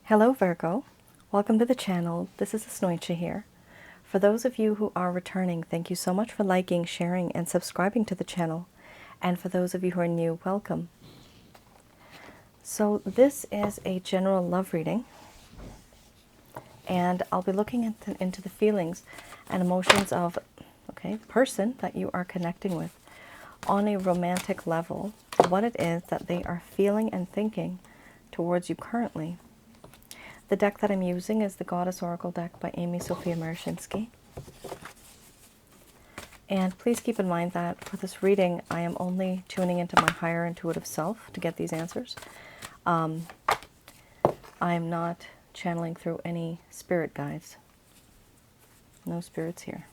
Hello Virgo, welcome to the channel. This is Asnointia here. For those of you who are returning, thank you so much for liking, sharing, and subscribing to the channel. And for those of you who are new, welcome. So this is a general love reading, and I'll be looking into the feelings and emotions of the person that you are connecting with on a romantic level, what it is that they are feeling and thinking towards you currently. The deck that I'm using is the Goddess Oracle deck by Amy Sophia Marashinsky. And please keep in mind that for this reading, I am only tuning into my higher intuitive self to get these answers. I'm not channeling through any spirit guides. No spirits here.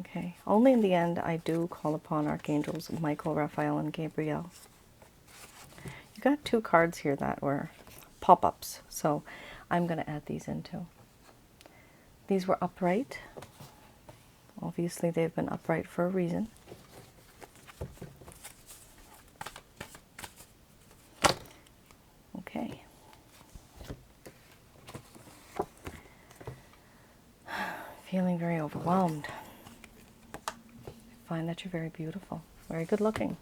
Okay, only in the end I do call upon archangels Michael, Raphael, and Gabriel. You got two cards here that were pop-ups, so I'm going to add these in too. These were upright. Obviously they've been upright for a reason. Okay. Feeling very overwhelmed. I find that you're very beautiful, very good looking.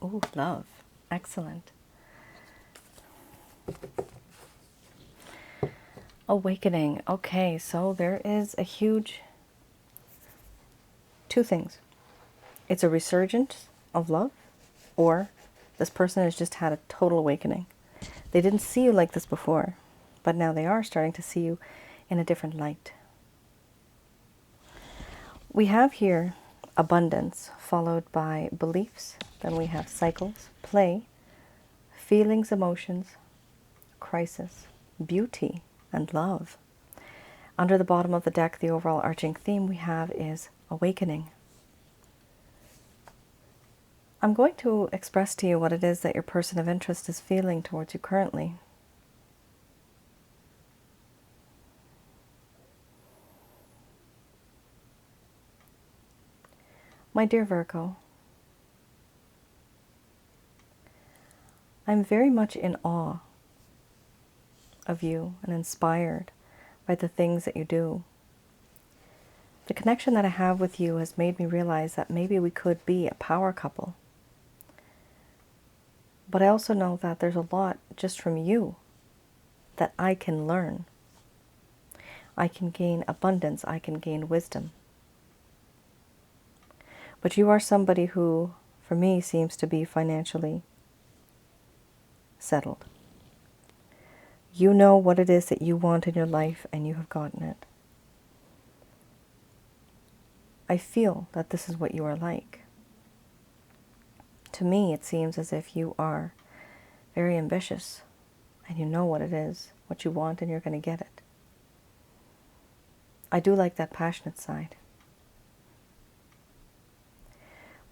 Ooh, love. Excellent. Awakening. Okay, so there is a huge... two things. It's a resurgence of love, or this person has just had a total awakening. They didn't see you like this before, but now they are starting to see you in a different light. We have here abundance, followed by beliefs. Then we have cycles, play, feelings, emotions, crisis, beauty, and love. Under the bottom of the deck, the overall arching theme we have is awakening. I'm going to express to you what it is that your person of interest is feeling towards you currently. My dear Virgo, I'm very much in awe of you and inspired by the things that you do. The connection that I have with you has made me realize that maybe we could be a power couple. But I also know that there's a lot just from you that I can learn. I can gain abundance, I can gain wisdom. But you are somebody who, for me, seems to be financially settled. You know what it is that you want in your life, and you have gotten it. I feel that this is what you are like. To me, it seems as if you are very ambitious, and you know what it is, what you want, and you're going to get it. I do like that passionate side.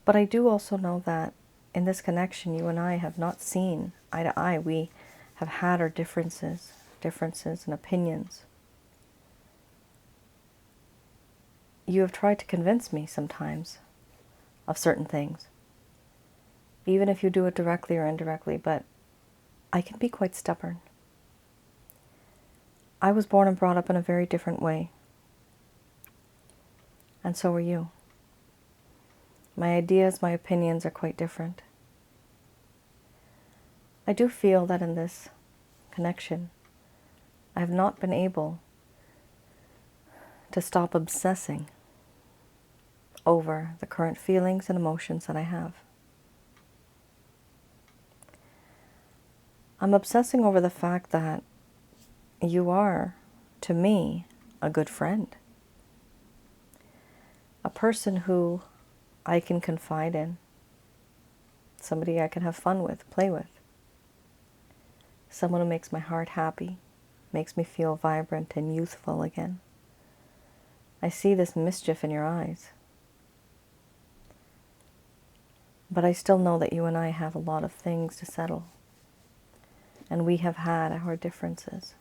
But I do also know that in this connection, you and I have not seen eye to eye. We have had our differences and opinions. You have tried to convince me sometimes of certain things, even if you do it directly or indirectly, but I can be quite stubborn. I was born and brought up in a very different way, and so are you. My ideas, my opinions are quite different. I do feel that in this connection, I have not been able to stop obsessing over the current feelings and emotions that I have. I'm obsessing over the fact that you are, to me, a good friend. A person who I can confide in. Somebody I can have fun with, play with. Someone who makes my heart happy, makes me feel vibrant and youthful again. I see this mischief in your eyes. But I still know that you and I have a lot of things to settle. And we have had our differences.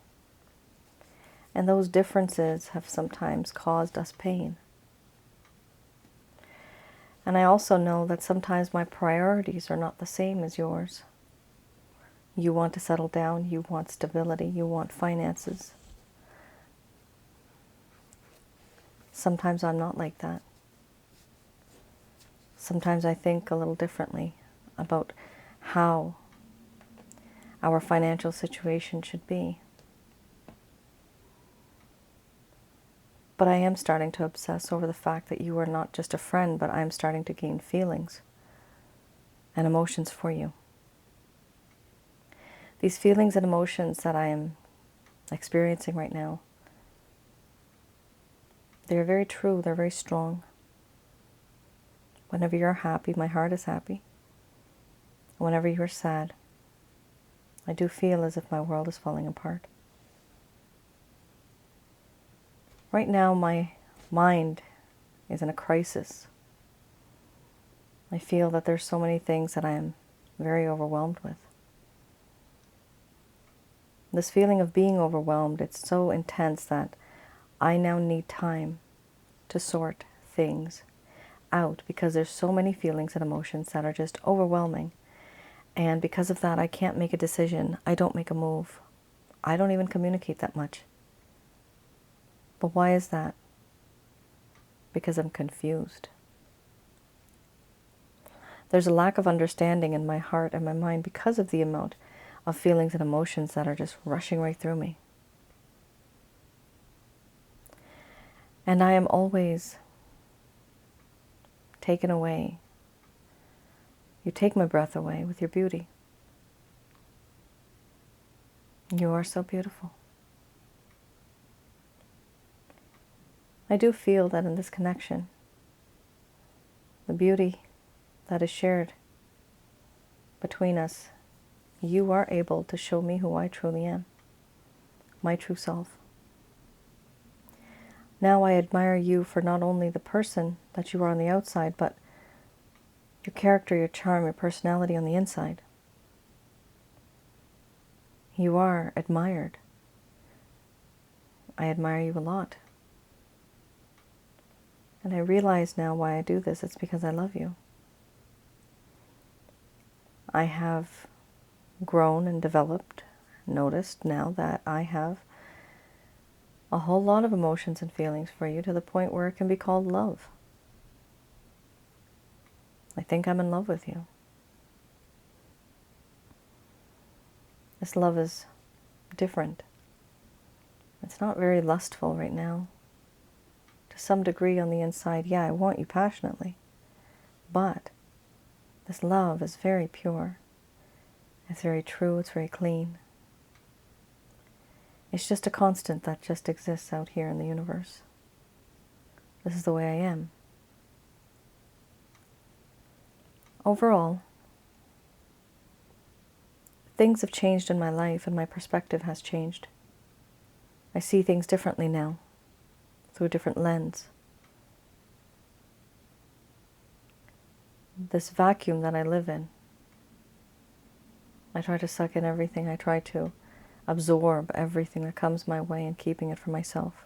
And those differences have sometimes caused us pain. And I also know that sometimes my priorities are not the same as yours. You want to settle down, you want stability, you want finances. Sometimes I'm not like that. Sometimes I think a little differently about how our financial situation should be. But I am starting to obsess over the fact that you are not just a friend, but I'm starting to gain feelings and emotions for you. These feelings and emotions that I am experiencing right now, they're very true, they're very strong. Whenever you're happy, my heart is happy. Whenever you're sad, I do feel as if my world is falling apart. Right now, my mind is in a crisis. I feel that there's so many things that I am very overwhelmed with. This feeling of being overwhelmed, it's so intense that I now need time to sort things out because there's so many feelings and emotions that are just overwhelming. And because of that, I can't make a decision. I don't make a move. I don't even communicate that much. But why is that? Because I'm confused. There's a lack of understanding in my heart and my mind because of the amount of feelings and emotions that are just rushing right through me. And I am always taken away. You take my breath away with your beauty. You are so beautiful. I do feel that in this connection, the beauty that is shared between us, you are able to show me who I truly am, my true self. Now I admire you for not only the person that you are on the outside, but your character, your charm, your personality on the inside. You are admired. I admire you a lot. And I realize now why I do this. It's because I love you. I have grown and developed, noticed now that I have a whole lot of emotions and feelings for you to the point where it can be called love. I think I'm in love with you. This love is different. It's not very lustful right now. To some degree on the inside, yeah, I want you passionately. But this love is very pure. It's very true, it's very clean. It's just a constant that just exists out here in the universe. This is the way I am. Overall, things have changed in my life and my perspective has changed. I see things differently now, through a different lens. This vacuum that I live in, I try to suck in everything. I try to absorb everything that comes my way and keeping it for myself.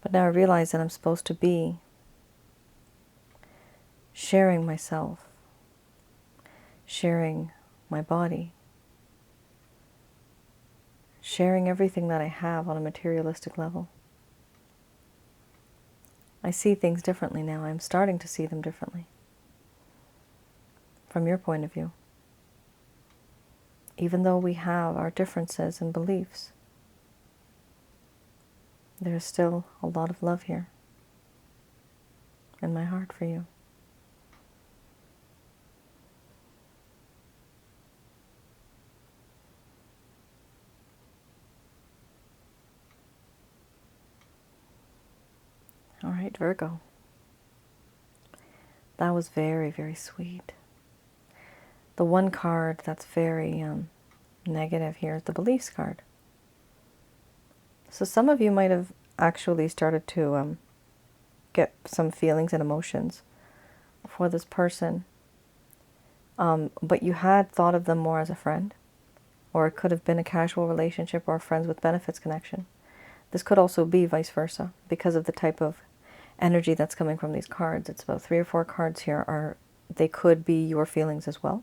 But now I realize that I'm supposed to be sharing myself, sharing my body, sharing everything that I have on a materialistic level. I see things differently now. I'm starting to see them differently. From your point of view. Even though we have our differences and beliefs, there is still a lot of love here in my heart for you. All right, Virgo. That was very, very sweet. The one card that's very negative here is the beliefs card. So some of you might have actually started to get some feelings and emotions for this person, but you had thought of them more as a friend, or it could have been a casual relationship or a friends with benefits connection. This could also be vice versa because of the type of energy that's coming from these cards. It's about 3 or 4 cards here. They could be your feelings as well.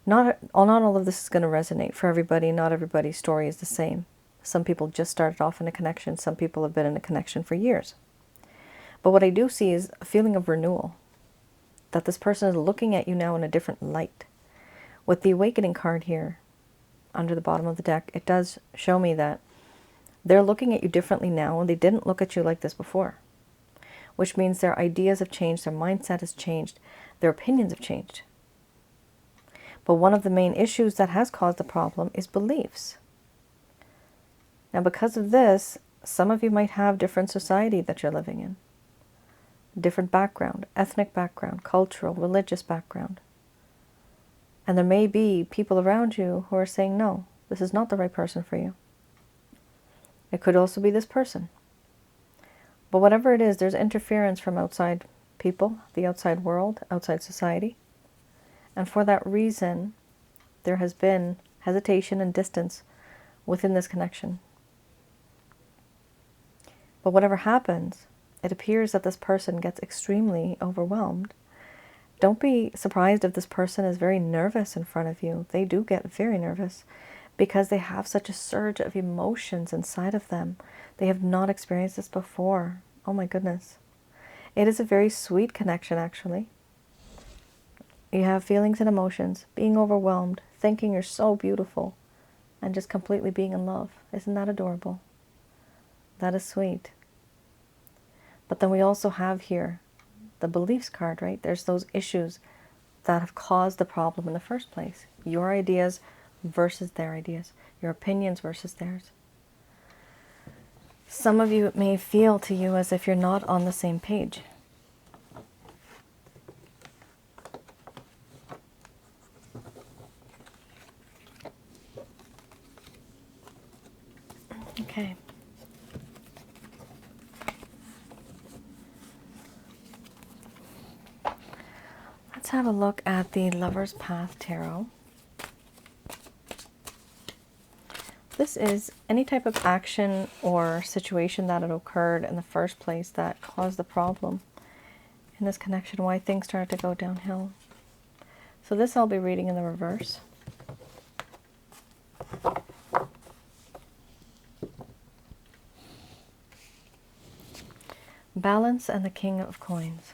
Not all of this is going to resonate for everybody. Not everybody's story is the same. Some people just started off in a connection. Some people have been in a connection for years. But what I do see is a feeling of renewal, that this person is looking at you now in a different light. With the Awakening card here, under the bottom of the deck, it does show me that they're looking at you differently now, and they didn't look at you like this before. Which means their ideas have changed, their mindset has changed, their opinions have changed. But one of the main issues that has caused the problem is beliefs. Now, because of this, some of you might have different society that you're living in. Different background, ethnic background, cultural, religious background. And there may be people around you who are saying, no, this is not the right person for you. It could also be this person. But whatever it is, there's interference from outside people, the outside world, outside society. And for that reason, there has been hesitation and distance within this connection. But whatever happens, it appears that this person gets extremely overwhelmed. Don't be surprised if this person is very nervous in front of you. They do get very nervous because they have such a surge of emotions inside of them. They have not experienced this before. Oh my goodness. It is a very sweet connection, actually. You have feelings and emotions, being overwhelmed, thinking you're so beautiful, and just completely being in love. Isn't that adorable? That is sweet. But then we also have here the beliefs card, right? There's those issues that have caused the problem in the first place. Your ideas versus their ideas. Your opinions versus theirs. Some of you, it may feel to you as if you're not on the same page. Okay. Let's have a look at the Lover's Path Tarot. This is any type of action or situation that had occurred in the first place that caused the problem in this connection, why things started to go downhill. So this I'll be reading in the reverse. Balance and the King of Coins.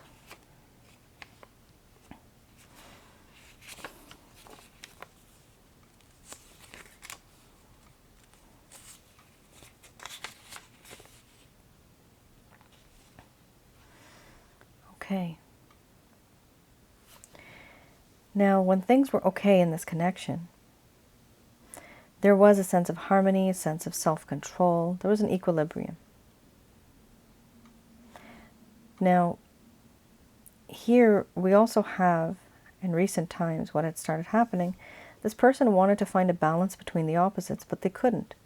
Okay. Now, when things were okay in this connection, there was a sense of harmony, a sense of self-control. There was an equilibrium. Now, here we also have, in recent times, what had started happening, this person wanted to find a balance between the opposites, but they couldn't.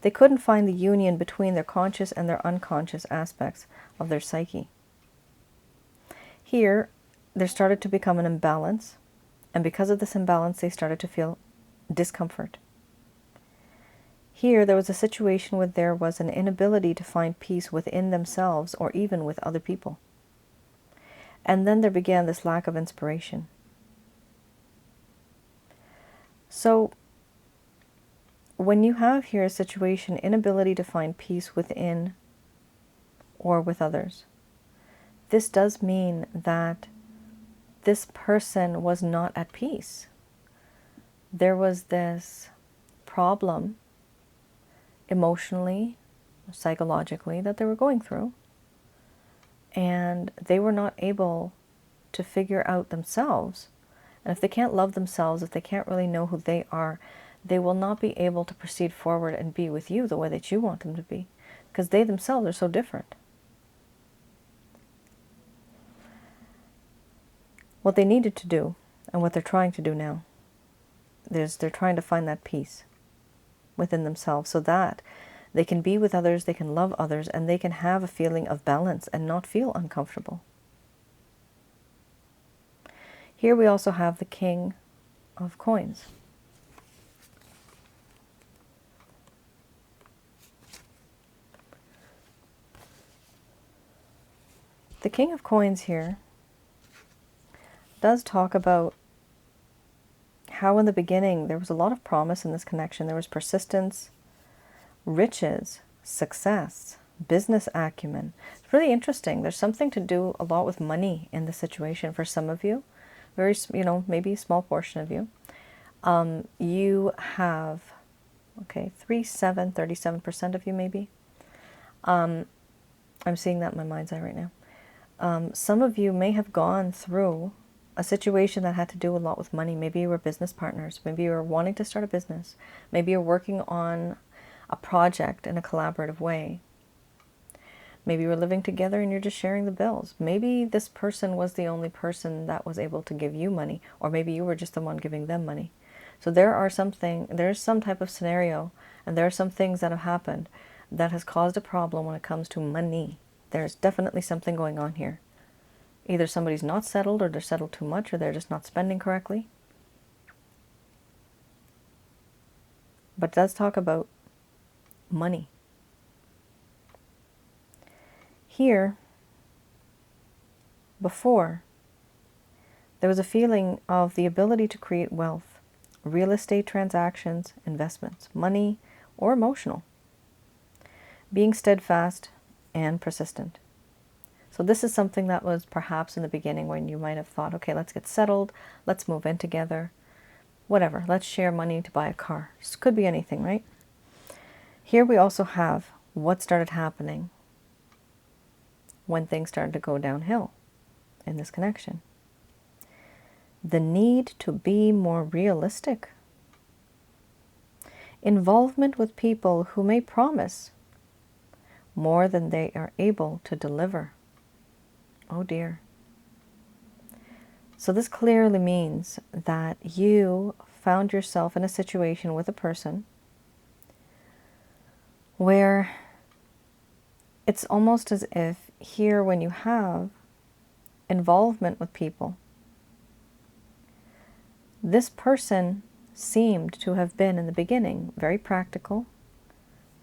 They couldn't find the union between their conscious and their unconscious aspects of their psyche. Here, there started to become an imbalance, and because of this imbalance, they started to feel discomfort. Here, there was a situation where there was an inability to find peace within themselves or even with other people. And then there began this lack of inspiration. So, when you have here a situation, inability to find peace within or with others, this does mean that this person was not at peace. There was this problem emotionally, psychologically, that they were going through. And they were not able to figure out themselves. And if they can't love themselves, if they can't really know who they are, they will not be able to proceed forward and be with you the way that you want them to be. Because they themselves are so different. What they needed to do, and what they're trying to do now, is they're trying to find that peace within themselves so that they can be with others, they can love others, and they can have a feeling of balance and not feel uncomfortable. Here we also have the King of Coins. The King of Coins here does talk about how in the beginning there was a lot of promise in this connection. There was persistence, riches, success, business acumen. It's really interesting. There's something to do a lot with money in the situation for some of you. Very, maybe a small portion of you. You have, okay, 3, 7, 37% of you maybe. I'm seeing that in my mind's eye right now. Some of you may have gone through a situation that had to do a lot with money. Maybe you were business partners. Maybe you were wanting to start a business. Maybe you're working on a project in a collaborative way. Maybe you were living together and you're just sharing the bills. Maybe this person was the only person that was able to give you money, or maybe you were just the one giving them money. So there's some type of scenario, and there are some things that have happened that has caused a problem when it comes to money. There's definitely something going on here. Either somebody's not settled, or they're settled too much, or they're just not spending correctly. But it does talk about money. Here, before, there was a feeling of the ability to create wealth, real estate transactions, investments, money, or emotional. Being steadfast and persistent. So this is something that was perhaps in the beginning when you might have thought, okay, let's get settled, let's move in together, whatever, let's share money to buy a car. This could be anything, right? Here we also have what started happening when things started to go downhill in this connection. The need to be more realistic. Involvement with people who may promise more than they are able to deliver. Oh dear. So this clearly means that you found yourself in a situation with a person where it's almost as if here, when you have involvement with people, this person seemed to have been in the beginning very practical,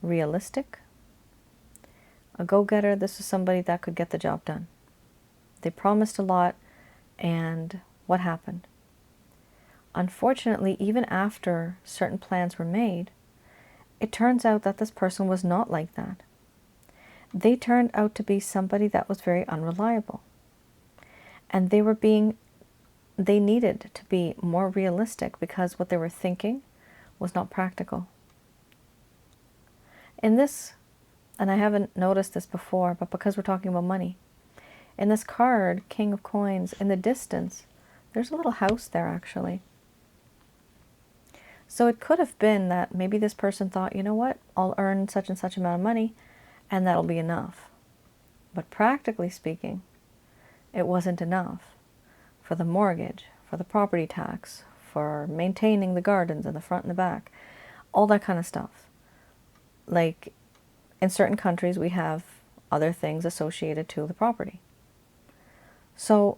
realistic, a go-getter. This is somebody that could get the job done. They promised a lot, and what happened? Unfortunately, even after certain plans were made, it turns out that this person was not like that. They turned out to be somebody that was very unreliable. And they needed to be more realistic because what they were thinking was not practical. In this, and I haven't noticed this before, but because we're talking about money, in this card, King of Coins, in the distance, there's a little house there actually. So it could have been that maybe this person thought, you know what, I'll earn such and such amount of money, and that'll be enough. But practically speaking, it wasn't enough for the mortgage, for the property tax, for maintaining the gardens in the front and the back, all that kind of stuff. Like in certain countries, we have other things associated to the property. So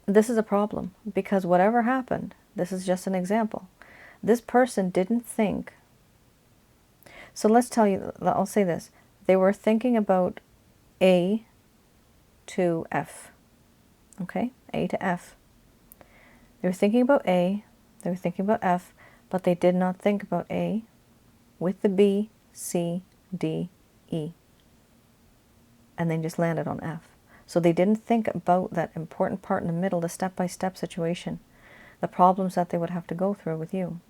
this is a problem because whatever happened, this is just an example. This person didn't think. So let's tell you, I'll say this. They were thinking about A to F. Okay? A to F. They were thinking about A, they were thinking about F, but they did not think about A with the B, C, D, E. And they just landed on F. So they didn't think about that important part in the middle, the step-by-step situation, the problems that they would have to go through with you.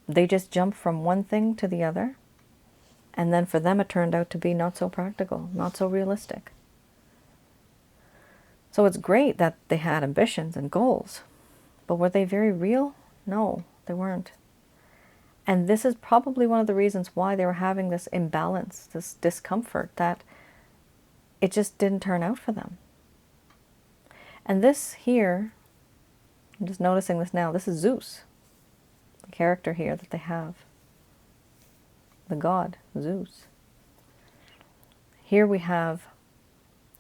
They just jumped from one thing to the other, and then for them it turned out to be not so practical, not so realistic. So it's great that they had ambitions and goals, but were they very real? No, they weren't. And this is probably one of the reasons why they were having this imbalance, this discomfort, that it just didn't turn out for them. And this here, I'm just noticing this now, this is Zeus, the character here that they have. The god, Zeus. Here we have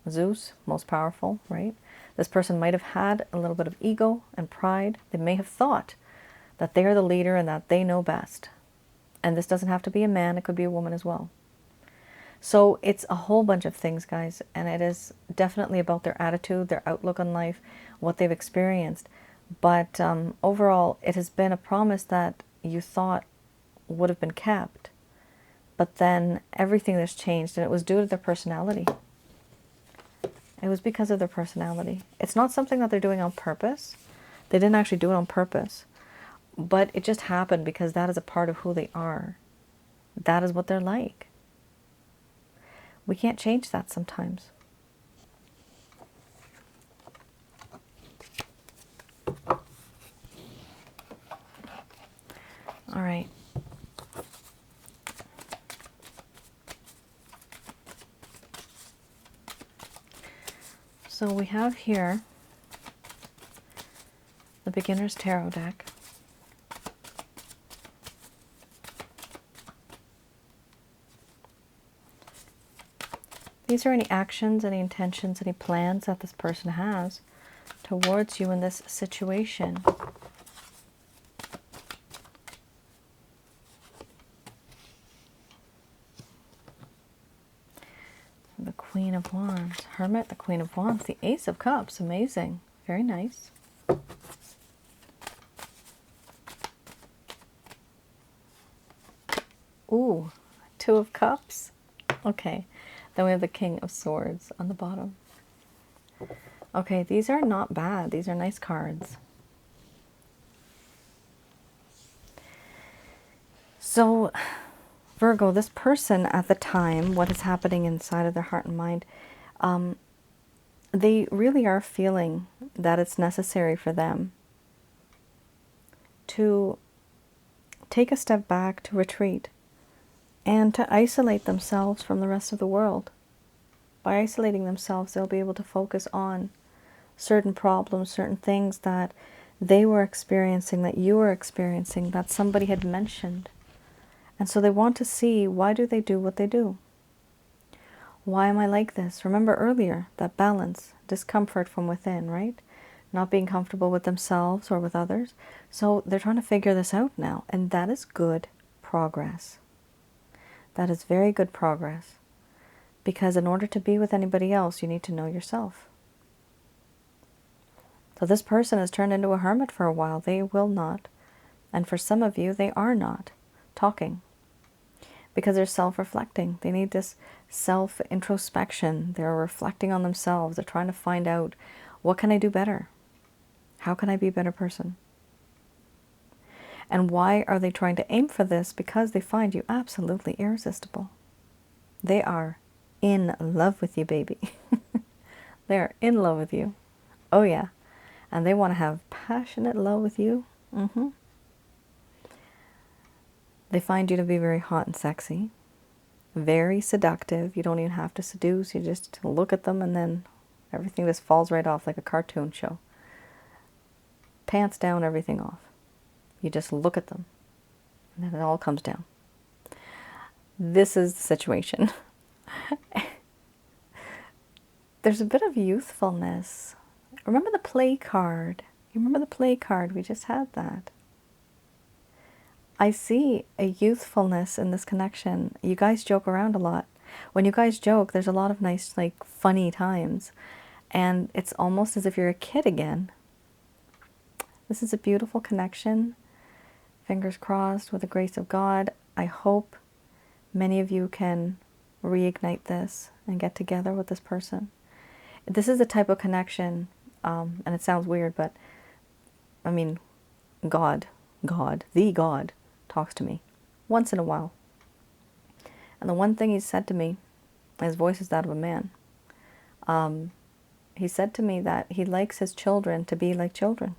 Zeus, most powerful, right? This person might have had a little bit of ego and pride. They may have thought that they are the leader and that they know best. And this doesn't have to be a man, it could be a woman as well. So it's a whole bunch of things, guys, and it is definitely about their attitude, their outlook on life, what they've experienced. But overall, it has been a promise that you thought would have been kept, but then everything has changed, and it was due to their personality. It was because of their personality. It's not something that they're doing on purpose. They didn't actually do it on purpose, but it just happened because that is a part of who they are. That is what they're like. We can't change that sometimes. All right. So we have here the Beginner's Tarot deck. These are any actions, any intentions, any plans that this person has towards you in this situation. The Queen of Wands, Hermit, the Queen of Wands, the Ace of Cups, amazing, very nice. Ooh, Two of Cups, okay. Then we have the King of Swords on the bottom. Okay, these are not bad, these are nice cards. So, Virgo, this person at the time, what is happening inside of their heart and mind, they really are feeling that it's necessary for them to take a step back, to retreat, and to isolate themselves from the rest of the world. By isolating themselves, they'll be able to focus on certain problems, certain things that they were experiencing, that you were experiencing, that somebody had mentioned. And so they want to see, why do they do what they do? Why am I like this? Remember earlier, that balance, discomfort from within, right? Not being comfortable with themselves or with others. So they're trying to figure this out now. And that is good progress. That is very good progress. Because in order to be with anybody else, you need to know yourself. So this person has turned into a hermit for a while. They will not. And for some of you, they are not talking. Because they're self-reflecting. They need this self-introspection. They're reflecting on themselves. They're trying to find out, what can I do better? How can I be a better person? And why are they trying to aim for this? Because they find you absolutely irresistible. They are in love with you, baby. They are in love with you. Oh yeah. And they want to have passionate love with you. They find you to be very hot and sexy, very seductive. You don't even have to seduce. You just look at them and then everything just falls right off like a cartoon show. Pants down, everything off. You just look at them and then it all comes down. This is the situation. There's a bit of youthfulness. Remember the play card? You remember the play card? We just had that. I see a youthfulness in this connection. You guys joke around a lot. When you guys joke, there's a lot of nice, like, funny times. And it's almost as if you're a kid again. This is a beautiful connection. Fingers crossed, with the grace of God. I hope many of you can reignite this and get together with this person. This is the type of connection, and it sounds weird, but I mean, God talks to me once in a while. And the one thing he said to me, his voice is that of a man. He said to me that he likes his children to be like children.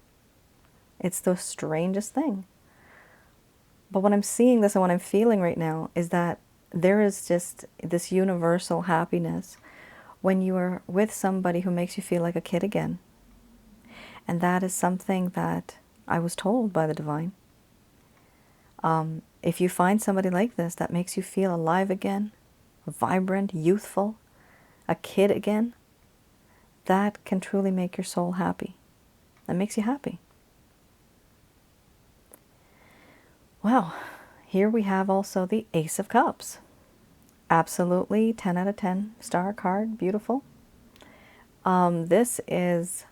It's the strangest thing. But when I'm seeing this and what I'm feeling right now is that there is just this universal happiness when you are with somebody who makes you feel like a kid again. And that is something that I was told by the divine. If you find somebody like this that makes you feel alive again, vibrant, youthful, a kid again, that can truly make your soul happy. That makes you happy. Well, here we have also the Ace of Cups. Absolutely 10 out of 10 star card. Beautiful. This is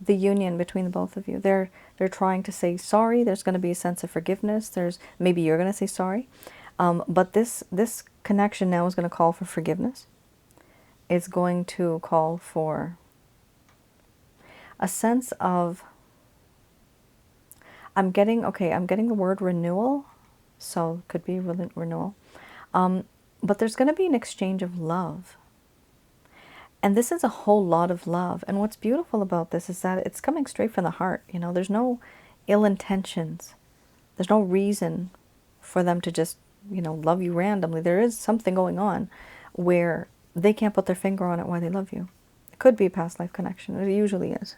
the union between the both of you. They're trying to say sorry. There's going to be a sense of forgiveness. There's maybe you're going to say sorry. But this connection now is going to call for forgiveness. It's going to call for a sense of, I'm getting the word renewal, so it could be renewal. But there's going to be an exchange of love. And this is a whole lot of love. And what's beautiful about this is that it's coming straight from the heart. You know, there's no ill intentions. There's no reason for them to just, you know, love you randomly. There is something going on where they can't put their finger on it why they love you. It could be a past life connection. It usually is.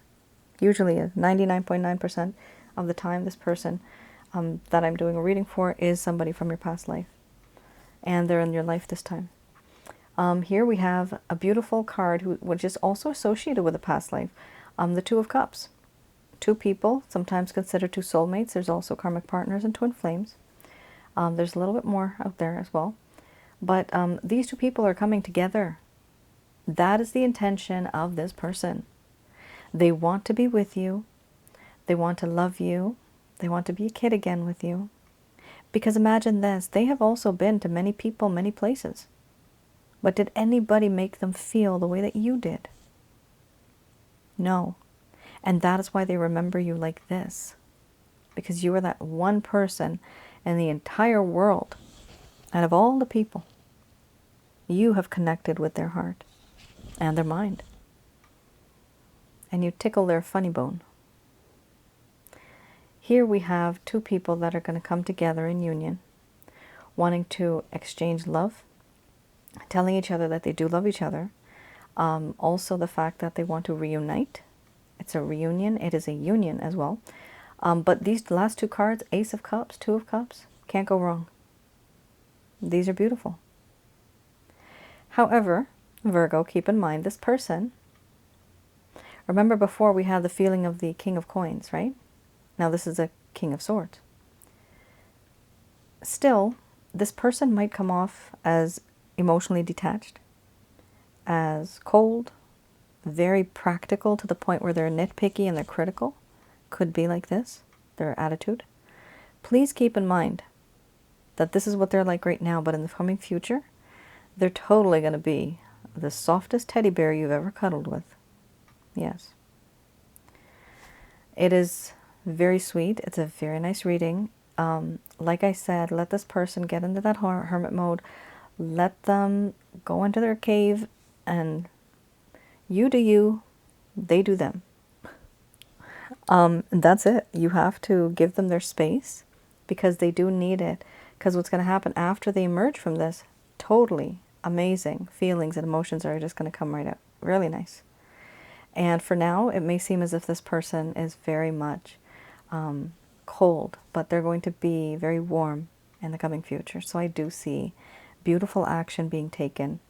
Usually is. 99.9% of the time, this person that I'm doing a reading for is somebody from your past life. And they're in your life this time. Here we have a beautiful card which is also associated with a past life. The Two of Cups. Two people, sometimes considered two soulmates. There's also karmic partners and twin flames. There's a little bit more out there as well. But these two people are coming together. That is the intention of this person. They want to be with you. They want to love you. They want to be a kid again with you. Because imagine this, they have also been to many people, many places. But did anybody make them feel the way that you did? No. And that is why they remember you like this. Because you are that one person in the entire world, out of all the people, you have connected with their heart and their mind. And you tickle their funny bone. Here we have two people that are going to come together in union, wanting to exchange love, telling each other that they do love each other. Also the fact that they want to reunite. It's a reunion. It is a union as well. But these last two cards, Ace of Cups, Two of Cups, can't go wrong. These are beautiful. However, Virgo, keep in mind this person, remember before we had the feeling of the King of Coins, right? Now this is a King of Swords. Still, this person might come off as emotionally detached, as cold, very practical to the point where they're nitpicky and they're critical. Could be like this, their attitude. Please keep in mind that this is what they're like right now, but in the coming future, they're totally going to be the softest teddy bear you've ever cuddled with. Yes. It is very sweet. It's a very nice reading. Like I said, let this person get into that hermit mode. Let them go into their cave and you do you, they do them. That's it. You have to give them their space because they do need it. Because what's going to happen after they emerge from this, totally amazing feelings and emotions are just going to come right out. Really nice. And for now, it may seem as if this person is very much cold, but they're going to be very warm in the coming future. So I do see beautiful action being taken.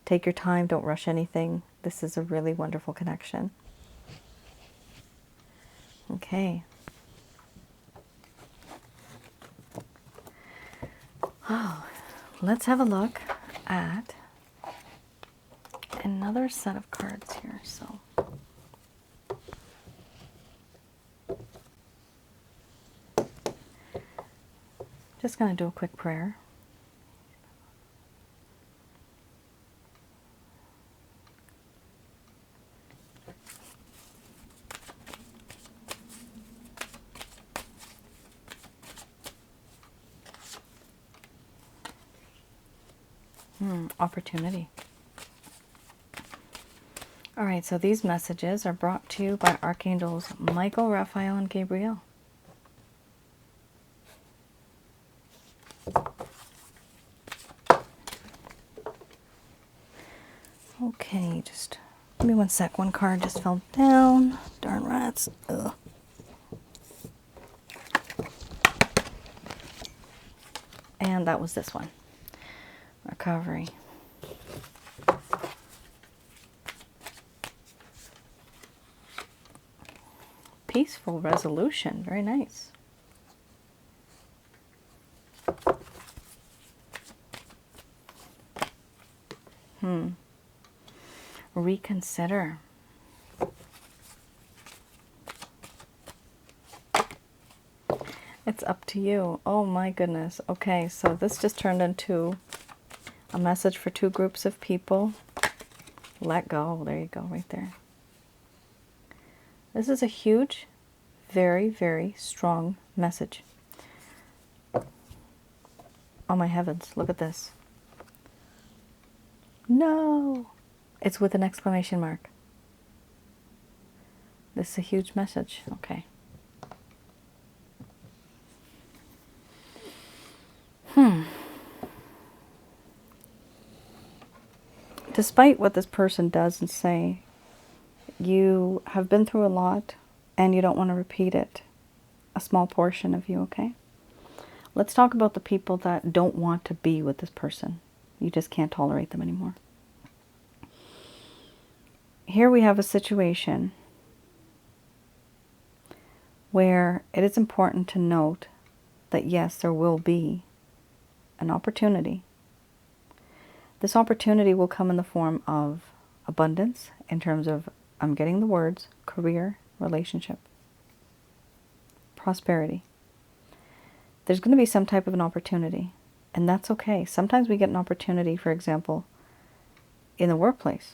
Take your time, don't rush anything. This is a really wonderful connection. Okay. Oh, let's have a look at another set of cards here. So just going to do a quick prayer. Opportunity. All right, so these messages are brought to you by Archangels Michael, Raphael, and Gabriel. Okay, just give me 1 sec. One card just fell down. Darn rats. Ugh. And that was this one. Recovery. Peaceful resolution. Very nice. reconsider. It's up to you. Oh my goodness. Okay, so this just turned into a message for two groups of people. Let go. There you go, right there. This is a huge, very, very strong message. Oh my heavens, look at this. No! It's with an exclamation mark. This is a huge message. Okay. Despite what this person does and say, you have been through a lot and you don't want to repeat it. A small portion of you, okay? Let's talk about the people that don't want to be with this person. You just can't tolerate them anymore. Here we have a situation where it is important to note that yes, there will be an opportunity. This opportunity will come in the form of abundance, in terms of, I'm getting the words, career, relationship, prosperity. There's going to be some type of an opportunity, and that's okay. Sometimes we get an opportunity, for example, in the workplace,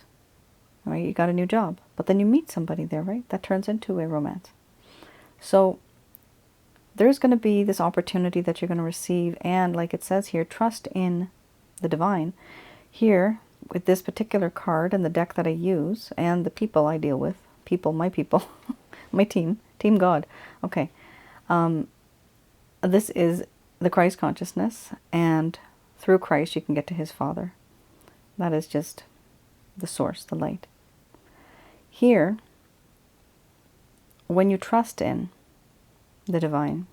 right? You got a new job, but then you meet somebody there, right? That turns into a romance. So there's going to be this opportunity that you're going to receive, and like it says here, trust in the divine. Here, with this particular card and the deck that I use, and the people I deal with, my people, my team God, okay. This is the Christ consciousness, and through Christ you can get to his Father. That is just the source, the light. Here, when you trust in the divine,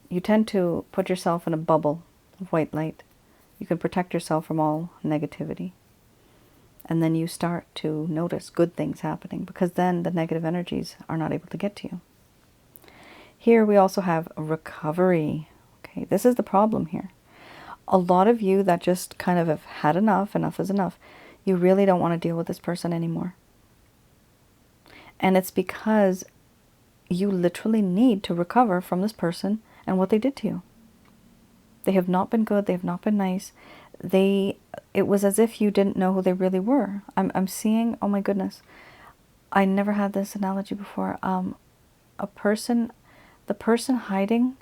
you tend to put yourself in a bubble of white light. You can protect yourself from all negativity. And then you start to notice good things happening, because then the negative energies are not able to get to you. Here we also have recovery. Okay, this is the problem here. A lot of you that just kind of have had enough is enough. You really don't want to deal with this person anymore. And it's because you literally need to recover from this person and what they did to you. They have not been good. They have not been nice. It was as if you didn't know who they really were. I'm seeing, oh my goodness, I never had this analogy before. The person hiding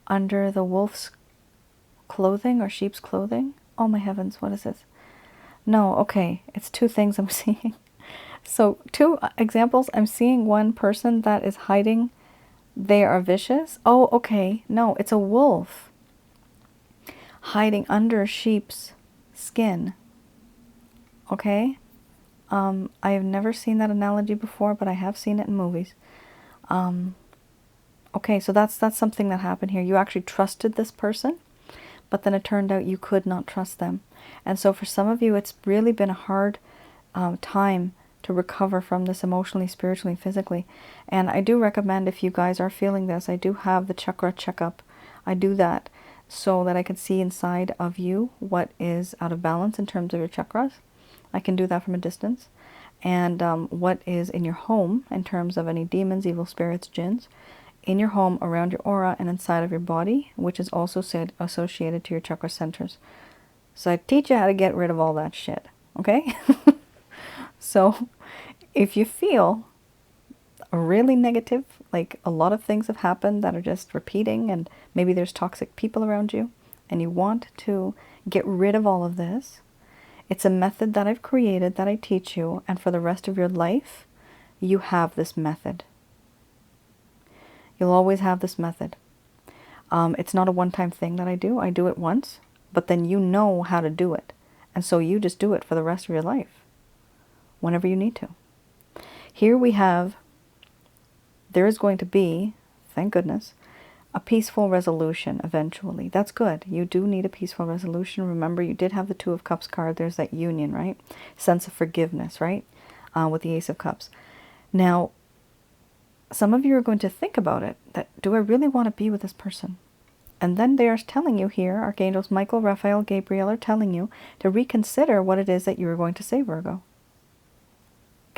under the wolf's clothing or sheep's clothing. Oh my heavens, what is this? No, okay, it's two things I'm seeing. So two examples. I'm seeing one person that is hiding. They are vicious. Oh, okay, no, it's a wolf hiding under a sheep's skin. Okay? I have never seen that analogy before, but I have seen it in movies. Okay, so that's something that happened here. You actually trusted this person, but then it turned out you could not trust them. And so for some of you, it's really been a hard time to recover from this emotionally, spiritually, physically. And I do recommend, if you guys are feeling this, I do have the chakra checkup. I do that so that I can see inside of you what is out of balance in terms of your chakras. I can do that from a distance. And what is in your home in terms of any demons, evil spirits, jinns, in your home, around your aura, and inside of your body, which is also associated to your chakra centers. So I teach you how to get rid of all that shit, okay? So if you feel really negative, like a lot of things have happened that are just repeating, and maybe there's toxic people around you, and you want to get rid of all of this, it's a method that I've created that I teach you, and for the rest of your life, you have this method. You'll always have this method. It's not a one-time thing that I do. I do it once, but then you know how to do it. And so you just do it for the rest of your life, whenever you need to. Here we have, there is going to be, thank goodness, a peaceful resolution eventually. That's good. You do need a peaceful resolution. Remember, you did have the Two of Cups card. There's that union, right? Sense of forgiveness, right? With the Ace of Cups. Now, some of you are going to think about it, that do I really want to be with this person? And then they are telling you here, Archangels Michael, Raphael, Gabriel are telling you to reconsider what it is that you are going to say, Virgo.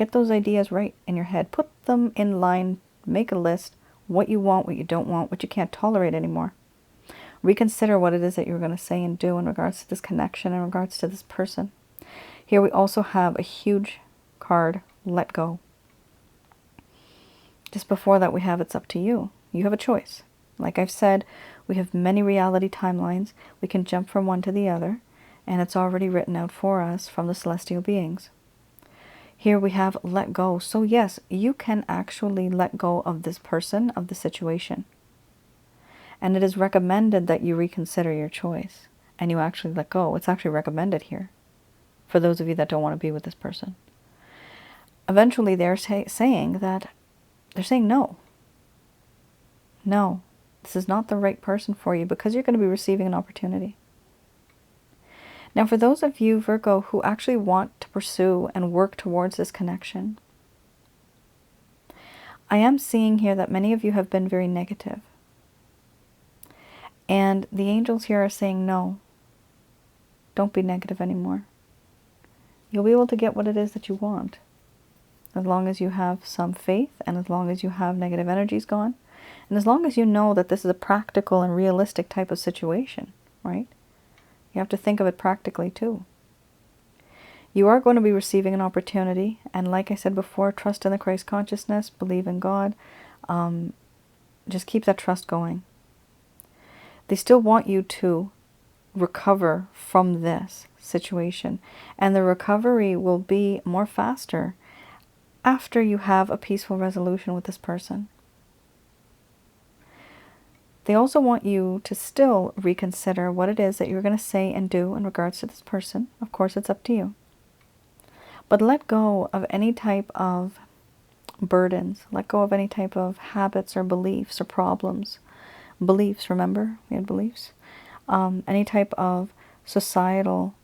Get those ideas right in your head. Put them in line. Make a list. What you want, what you don't want, what you can't tolerate anymore. Reconsider what it is that you're going to say and do in regards to this connection, in regards to this person. Here we also have a huge card, let go. Just before that we have it's up to you. You have a choice. Like I've said, we have many reality timelines. We can jump from one to the other, and it's already written out for us from the celestial beings. Here we have let go. So yes, you can actually let go of this person, of the situation. And it is recommended that you reconsider your choice and you actually let go. It's actually recommended here for those of you that don't want to be with this person. Eventually they're saying no. No, this is not the right person for you, because you're going to be receiving an opportunity. Now, for those of you, Virgo, who actually want to pursue and work towards this connection, I am seeing here that many of you have been very negative. And the angels here are saying, no, don't be negative anymore. You'll be able to get what it is that you want, as long as you have some faith, and as long as you have negative energies gone, and as long as you know that this is a practical and realistic type of situation, right? You have to think of it practically too. You are going to be receiving an opportunity, and like I said before, trust in the Christ consciousness, believe in God, just keep that trust going. They still want you to recover from this situation, and the recovery will be more faster after you have a peaceful resolution with this person. They also want you to still reconsider what it is that you're going to say and do in regards to this person. Of course, it's up to you. But let go of any type of burdens. Let go of any type of habits or beliefs or problems. Beliefs, remember? We had beliefs. Any type of societal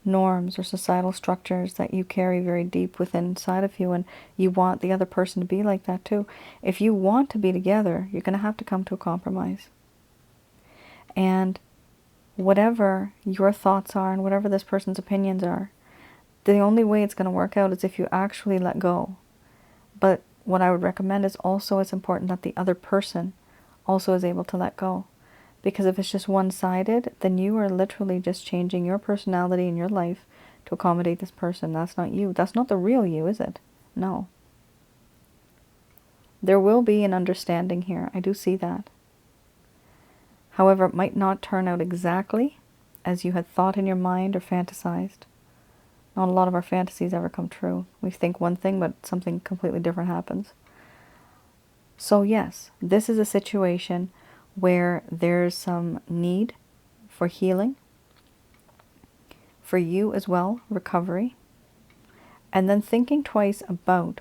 norms or societal structures that you carry very deep within inside of you, and you want the other person to be like that too. If you want to be together, you're going to have to come to a compromise. And whatever your thoughts are and whatever this person's opinions are, the only way it's going to work out is if you actually let go. But what I would recommend is also it's important that the other person also is able to let go. Because if it's just one-sided, then you are literally just changing your personality in your life to accommodate this person. That's not you. That's not the real you, is it? No. There will be an understanding here. I do see that. However, it might not turn out exactly as you had thought in your mind or fantasized. Not a lot of our fantasies ever come true. We think one thing, but something completely different happens. So yes, this is a situation where there's some need for healing, for you as well, recovery, and then thinking twice about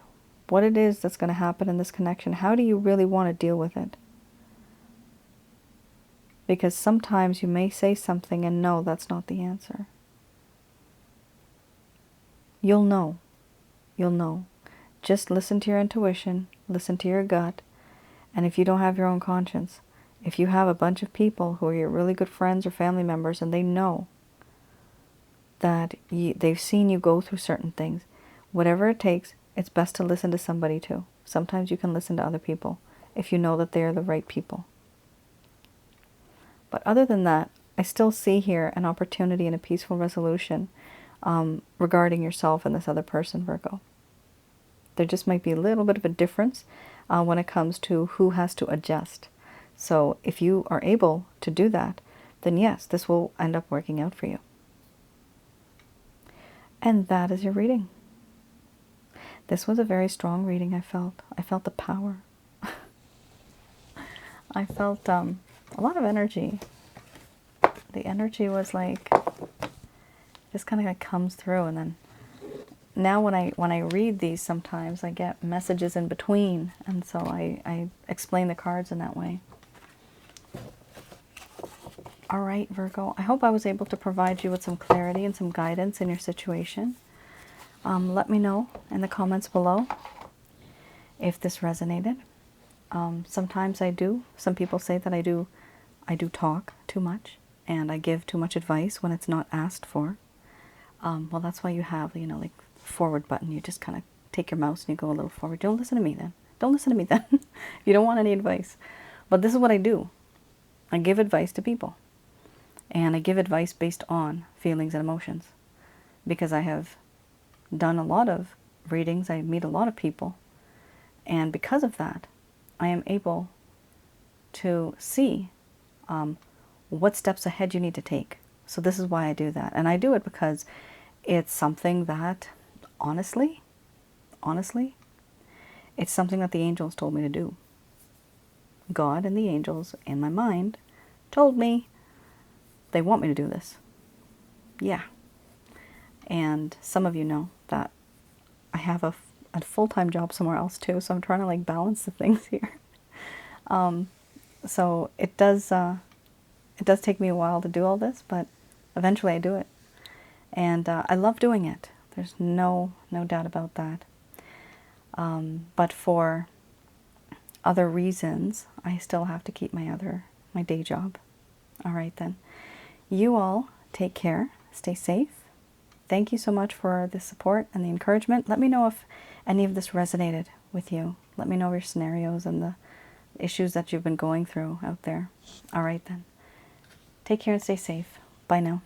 what it is that's going to happen in this connection. How do you really want to deal with it? Because sometimes you may say something and no, that's not the answer. You'll know. You'll know. Just listen to your intuition, listen to your gut, and if you don't have your own conscience, if you have a bunch of people who are your really good friends or family members and they know that they've seen you go through certain things, whatever it takes, it's best to listen to somebody too. Sometimes you can listen to other people if you know that they're the right people. But other than that, I still see here an opportunity and a peaceful resolution regarding yourself and this other person, Virgo. There just might be a little bit of a difference when it comes to who has to adjust. So if you are able to do that, then yes, this will end up working out for you. And that is your reading. This was a very strong reading, I felt. I felt the power. I felt a lot of energy. The energy was like, just kind of like comes through, and then now when I read these, sometimes I get messages in between, and so I explain the cards in that way. All right, Virgo, I hope I was able to provide you with some clarity and some guidance in your situation. Let me know in the comments below if this resonated. Sometimes I do. Some people say that I do talk too much, and I give too much advice when it's not asked for. Well, that's why you have, like forward button. You just kind of take your mouse and you go a little forward. Don't listen to me then. Don't listen to me then. You don't want any advice. But this is what I do. I give advice to people. And I give advice based on feelings and emotions. Because I have done a lot of readings. I meet a lot of people. And because of that, I am able to see what steps ahead you need to take. So this is why I do that. And I do it because it's something that, honestly, it's something that the angels told me to do. God and the angels in my mind told me they want me to do this. Yeah. And some of you know that I have a full-time job somewhere else too, so I'm trying to like balance the things here. So it does take me a while to do all this, but eventually I do it. And I love doing it. There's no doubt about that. But for other reasons, I still have to keep my day job. All right then. You all take care. Stay safe. Thank you so much for the support and the encouragement. Let me know if any of this resonated with you. Let me know your scenarios and the issues that you've been going through out there. All right then. Take care and stay safe. Bye now.